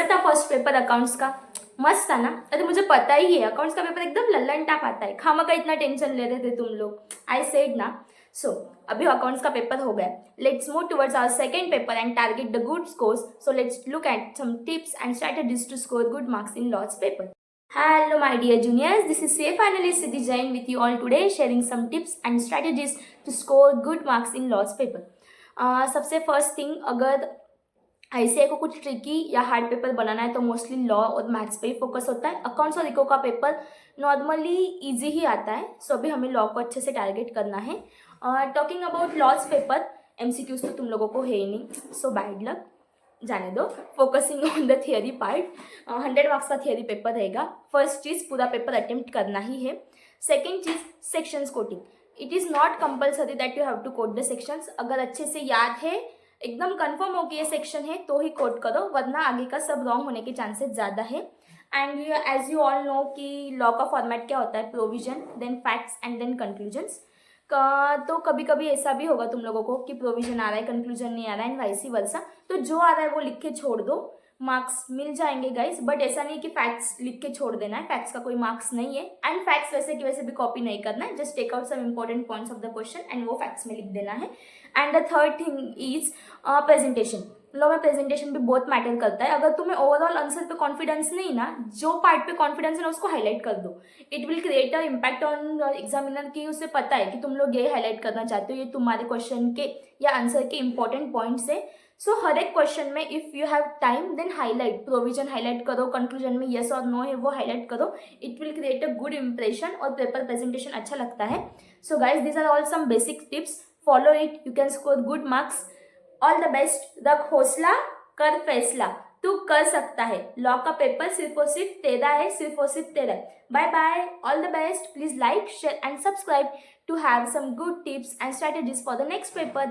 था first paper accounts का? मस्त था ना? अरे मुझे पता ही है अकाउंट्स का पेपर एकदम लल्लन टाप आता है, खामा का इतना टेंशन ले रहे थे तुम लोग, आई सेड ना। सो अभी अकाउंट्स का पेपर हो गया, let's move towards our second paper and target the good scores. So let's look at some tips and strategies to score good marks in law's paper. Hello my dear juniors, this is safe analyst Siddhi Jain with you all today, sharing some tips and strategies to score good marks in law's paper. सबसे first thing, अगर ऐसे को कुछ tricky या hard paper बनाना है तो mostly law और maths पे ही फोकस होता है. अकाउंट्स और इको का पेपर नॉर्मली इजी ही आता है, सो अभी हमें लॉ को अच्छे से टारगेट करना है. Talking about laws paper, MCQs तो तुम लोगों को है ही नहीं, सो बैड लक, जाने दो. Focusing on the theory part, 100 marks का थियरी पेपर रहेगा. फर्स्ट चीज़, पूरा पेपर अटेम्प्ट करना ही है. सेकेंड चीज़, sections quoting. It is not compulsory that you have to quote the sections. अगर अच्छे से याद है, एकदम कंफर्म हो कि ये सेक्शन है तो ही कोट करो, वरना आगे का सब रॉन्ग होने के चांसेस ज़्यादा है. And as you all know कि लॉ का फॉर्मेट क्या होता है, provision, then facts and then conclusions. तो कभी कभी ऐसा भी होगा तुम लोगों को कि प्रोविजन आ रहा है, कंक्लूजन नहीं आ रहा है, एंड वाइसी वर्सा. तो जो आ रहा है वो लिख के छोड़ दो, मार्क्स मिल जाएंगे गाइस. बट ऐसा नहीं कि फैक्ट्स लिख के छोड़ देना है, फैक्ट्स का कोई मार्क्स नहीं है. एंड फैक्ट्स वैसे की वैसे भी कॉपी नहीं करना है, just take out some important points of the question and वो फैक्ट्स में लिख देना है. And the third thing is presentation. Law में प्रेजेंटेशन भी बहुत मैटर करता है. अगर तुम्हें ओवरऑल आंसर पे कॉन्फिडेंस नहीं ना, जो पार्ट पे कॉन्फिडेंस है ना उसको हाईलाइट कर दो. It will create a impact on examiner की उसे पता है कि तुम लोग ये हाईलाइट करना चाहते हो, ये तुम्हारे क्वेश्चन के या आंसर के इंपॉर्टेंट पॉइंट्स है. सो हर एक क्वेश्चन में if you have time then highlight, provision highlight करो, कंक्लूजन में येस और नो है वो हाईलाइट करो. It will create a good impression और पेपर प्रेजेंटेशन अच्छा लगता है. So guys, these are all some basic tips, follow it, you can score good marks. All the best. रख हौसला, कर फैसला, तू कर सकता है. लॉ का पेपर सिर्फ और सिर्फ तेरा है, सिर्फ और सिर्फ तेरा है. Bye bye, all the best. Please like, share and subscribe to have some good tips and strategies for the next paper.